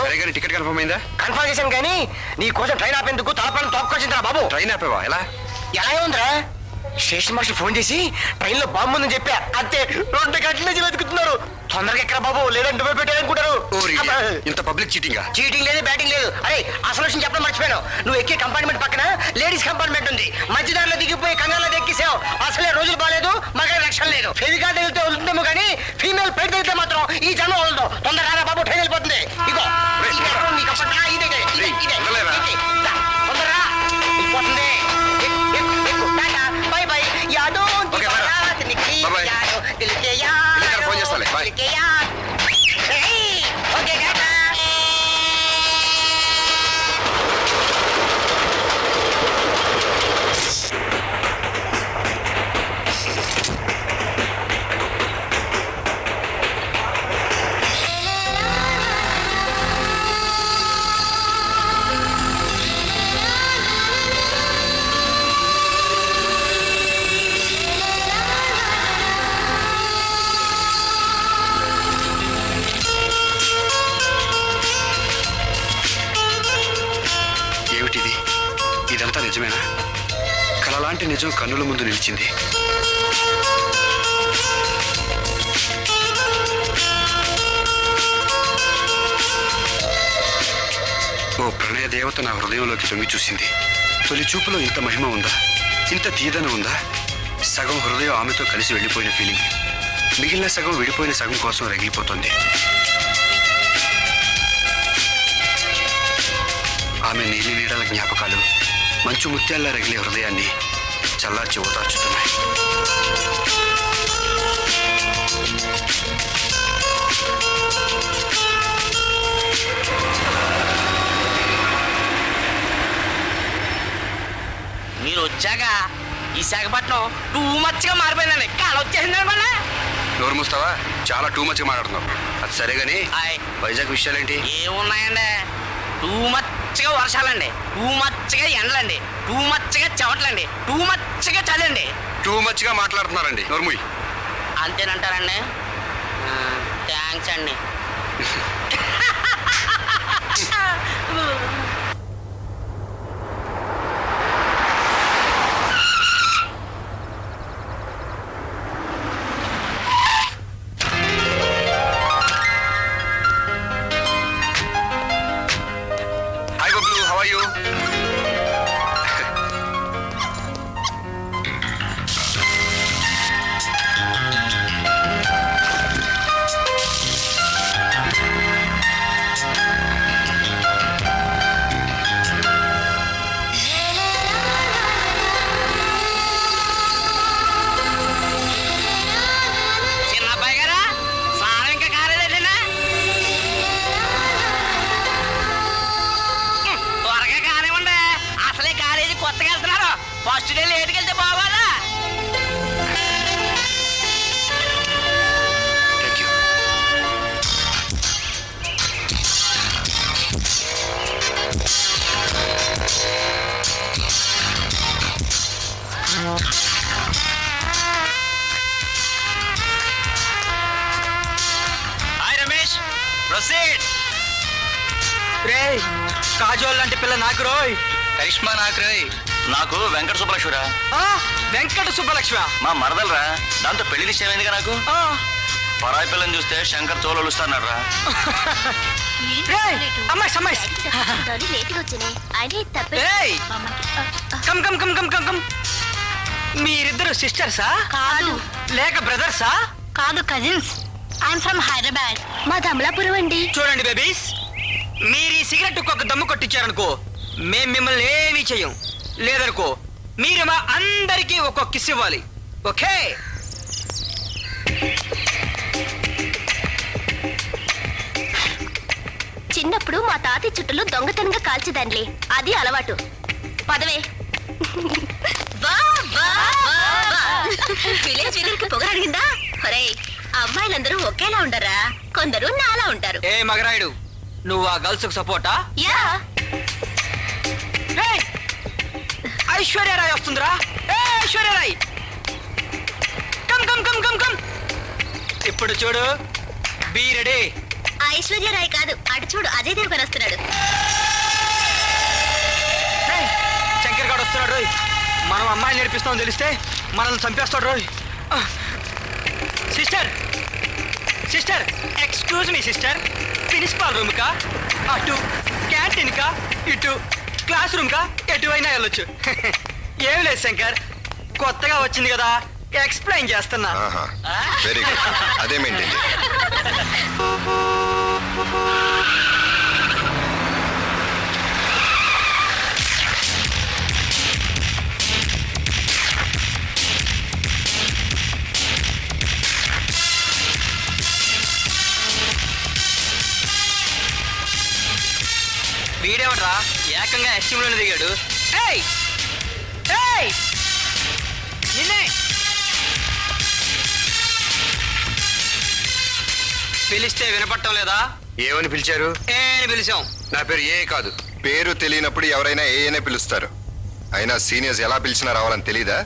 సరే కానీ ticket confirm అయిందా? కన్ఫర్మ్ చేశాను కానీ నీ కోసం ట్రైన్ ఆపేందుకు తలపని తోపుకొచ్చిందిరా బాబు. ట్రైన్ ఆపేవా? ఎలా ఉందిరా? స్టేషన్ మాస్టర్ ఫోన్ చేసి ట్రైన్ లో బాంబు ఉందని చెప్పా. అంతే 2 గంటల నుంచి వెతుకుతున్నారు. తొందరగా ఎక్కడ బాబు, లేదంటే నువ్వే పెట్టాలనుకుంటారు. ఇంత పబ్లిక్ చీటింగ్ చీటింగ్ లేదు, బ్యాటింగ్ లేదు. అరే అసలు విషయం చెప్పడం మర్చిపోయాను. నువ్వు ఎక్కే కంపార్ట్మెంట్ పక్కన లేడీస్ కంపార్ట్మెంట్ ఉంది. మధ్యదారిలో దిగిపోయి కంగారులో ఎక్కిసావు. అసలే రోజులు బాగాలేదు, మగ రక్షణ లేదు. ఫెవికా తగిలితే వదులుతుందేమో కానీ ఫీమేల్ పెయిట్ తగిలితే మాత్రం ఈ జన్మ వదలదు. తొందరగా రా బాబు, ట్రైన్ వెళ్ళిపోతుంది. ఇగో తొందరగా వెళ్ళిపోతుంది. బై బై యాదో ఫోన్ చేస్తాలే. బాయ్. ఇదంతా నిజమేనా? కలలాంటి నిజం కన్నుల ముందు నిలిచింది. ఓ ప్రణయ దేవత నా హృదయంలోకి తొంగి చూసింది. తొలి చూపులో ఇంత మహిమ ఉందా, ఇంత తీదన ఉందా? సగం హృదయం ఆమెతో కలిసి వెళ్ళిపోయిన ఫీలింగ్, మిగిలిన సగం విడిపోయిన సగం కోసం రగిలిపోతుంది. ఆమె నీలి నీడల జ్ఞాపకాలు మంచు ముత్యాల్లా రగిలే హృదయాన్ని చల్లార్చి ఓదార్చుతున్నాయి. మీరు వచ్చాక ఈ విశాఖపట్నం టూ మచ్గా మారిపోయిందండి. కాలు వచ్చేసింది అనమాట. నోరు మూస్తావా? చాలా టూ మచ్గా మాట్లాడుతున్నావు. అది సరే గానీ వైజాగ్ విషయాలేంటి? ఏమున్నాయండి? టూ మచ్గా వర్షాలండి, టూ మచ్గా ఎండలండి, టూ మచ్గా చెమటలండి, టూ మచ్గా చలండి. టూ మచ్గా మాట్లాడుతున్నారండి. నోర్ముయ్. అంతేనంటారండి? థ్యాంక్స్ అండి. ఫస్ట్ డే లేట్కి వెళ్తే బావాలా? Hi Ramesh, proceed. రే కాజోల్ లాంటి పిల్ల నాకు రోయ్. కరిష్మా నాకు రోయ్. నాకు వెంకట సుబ్బలక్ష్మిరా. వెంకట సుబ్బలక్ష్మి మా మరదలరా. దాంతో పెళ్లి నిశ్చయం అయిందిగా నాకు. పరాయి పిల్లని చూస్తే శంకర్ తోలుస్తాడు రా. మీరిద్దరు సిస్టర్సా? కాదు. లేక బ్రదర్సా? కాదు, కజిన్స్. I'm from Hyderabad. మా అమలాపురం అండి. చూడండి బేబీస్, మీరు ఈ సిగరెట్ ఒక దమ్ము కొట్టించారనుకో మేం మిమ్మల్ని ఏమీ చెయ్యం. లేదనుకో మీరు మా అందరికీ ఒక్కొక్క కిస్ ఇవ్వాలి. ఓకే? చిన్నప్పుడు మా తాతయ్య చుట్టలు దొంగతనంగా కాల్చేదాన్లే, అది అలవాటు. పదవే. విలేజ్ వీరికి పొగరడిగిందా? ఒరేయ్, అమ్మాయిలందరూ ఒకేలా ఉండరా? కొందరు నాలా ఉంటారు. ఏ మగరాయుడు, నువ్వు ఆ గర్ల్స్ కు సపోర్టా? యా. ఐశ్వర్యరాయ్ వస్తుందిరా. Aishwarya Rai, come come come come come. ఇప్పుడు చూడు, బీ రెడీ. ఐశ్వర్యరాయ్ కాదు, అటు చూడు అజయ్ దేవగన్ వస్తున్నాడు. శంకర్ గారు వస్తున్నాడు రోయ్. మనం అమ్మాయిని నేర్పిస్తామని తెలిస్తే మనల్ని చంపేస్తాడు రోయ్. Sister sister excuse me sister, principal room కా, అటు క్యాంటీన్ కా, ఇటు క్లాస్ రూమ్ కా, ఎటువైనా వెళ్ళొచ్చు. ఏం లేదు శంకర్, కొత్తగా వచ్చింది కదా ఎక్స్ప్లెయిన్ చేస్తున్నా. వెరీ గుడ్, అదే మెయింటైన్ వీడేవడ్రా ఏకంగా ఎస్టీమ్లోనే దిగాడు. ఏయ్ ఏయ్ నిన్నే పిలిస్తే వినపట్టం లేదా? ఏమని పిలిచారు? ఏ అని పిలిచాం. నా పేరు ఏ కాదు. పేరు తెలియనప్పుడు ఎవరైనా ఏనే పిలుస్తారు. అయినా సీనియర్స్ ఎలా పిలిచినా రావాలని తెలీదా?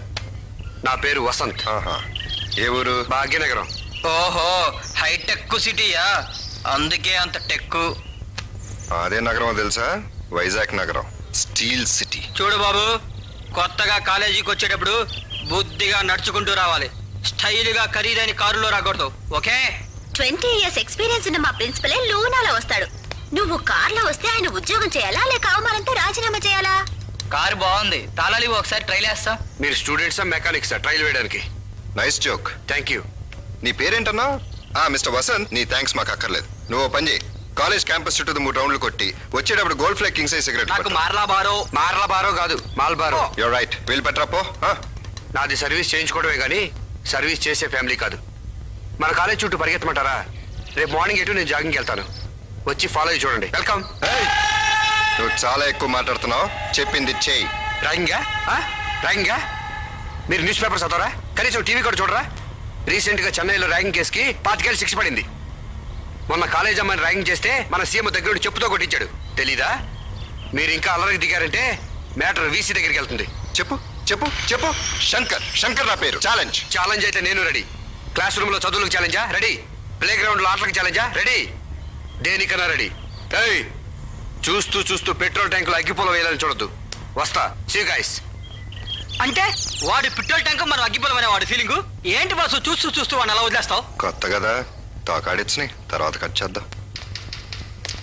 నా పేరు వసంత్. ఆహా. ఏ ఊరు? భాగ్యనగరం. ఓహో, హైటెక్ సిటీయా, అందుకే అంత టెక్కు. అదే నగరం తెలుసా? వైజాగ్ నగరం, స్టీల్ సిటీ. చూడు బాబు, కొత్తగా కాలేజీకి వచ్చేటప్పుడు బుద్ధిగా నడుచుకుంటూ రావాలి. స్టైల్గా ఖరీదైన కారులో రాకూడదు, ఓకే? 20 years ఎక్స్పీరియన్స్ ఉన్న మా ప్రిన్సిపలే లూనాలో వస్తాడు. నువ్వు కార్లో వస్తే ఆయన ఉద్యోగం చేయాలా లేక అవమానంతో రాజీనామా చేయాలా? కారు బాగుంది, తాళాలి ఒకసారి ట్రైల్ వేస్తా. మీరు స్టూడెంట్సా మెకానిక్సా ట్రైల్ వేయడానికి? Nice joke. Thank you. నీ పేరేంటన్నా? మిస్టర్ వసంత్, నీ థ్యాంక్స్ మాకు అక్కర్లేదు. నువ్వు ఓ పని చేయి, కాలేజ్ క్యాంపస్ చుట్టూ 3 రౌండ్లు కొట్టి వచ్చేటప్పుడు gold flag king size cigarette. నాకు మార్లా బారో. మార్ల బారో కాదు, మాల్ బారో. యూర్ రైట్, వీళ్ళు పెట్టరా పో. నాది సర్వీస్ చేయించుకోవడమే కానీ సర్వీస్ చేసే ఫ్యామిలీ కాదు. మన కాలేజ్ చుట్టూ పరిగెత్తమంటారా? రేపు మార్నింగ్ ఎటు నేను జాగింగ్కి వెళ్తాను, వచ్చి ఫాలో అయ్యి చూడండి. వెల్కమ్. నువ్వు చాలా ఎక్కువ మాట్లాడుతున్నావు, చెప్పింది చేయి. ర్యాగింగా? ర్యాగింగా? మీరు న్యూస్ పేపర్ చదవరా? కనీసం టీవీ కూడా చూడరా? రీసెంట్గా చెన్నైలో ర్యాగింగ్ కేసుకి 25 ఏళ్ళు శిక్ష పడింది. మొన్న కాలేజ్ అమ్మాయిని ర్యాగింగ్ చేస్తే మన సీఎం దగ్గర చెప్పుతో కొట్టించాడు. తెలీదా? మీరు ఇంకా అల్లరికి దిగారంటే మ్యాటర్ వీసీ దగ్గరికి వెళ్తుంది. చెప్పు చెప్పు చెప్పు. శంకర్, శంకర్ నా పేరు. ఛాలెంజ్. ఛాలెంజ్ అయితే నేను రెడీ. క్లాస్ రూమ్ లో చదువులకు ఛాలెంజా? రెడీ. ప్లే గ్రౌండ్ లో ఆటలకు ఛాలెంజా? రెడీ. దేనికన్నా రెడీ. ఏయ్, చూస్తూ చూస్తూ పెట్రోల్ ట్యాంకులో అగ్గిపూల వేయాలని చూడొద్దు. వస్తా. See you guys. అంటే వాడి పెట్రోల్ ట్యాంక్ మనం అగ్గిపోలమనే వాడి ఫీలింగ్ ఏంటి బాసు? చూస్తూ చూస్తూ వాడిని అలా వదిలేస్తావు? కొత్త కదా, తాకాడిచ్చుని తర్వాత కట్ చేద్దాం.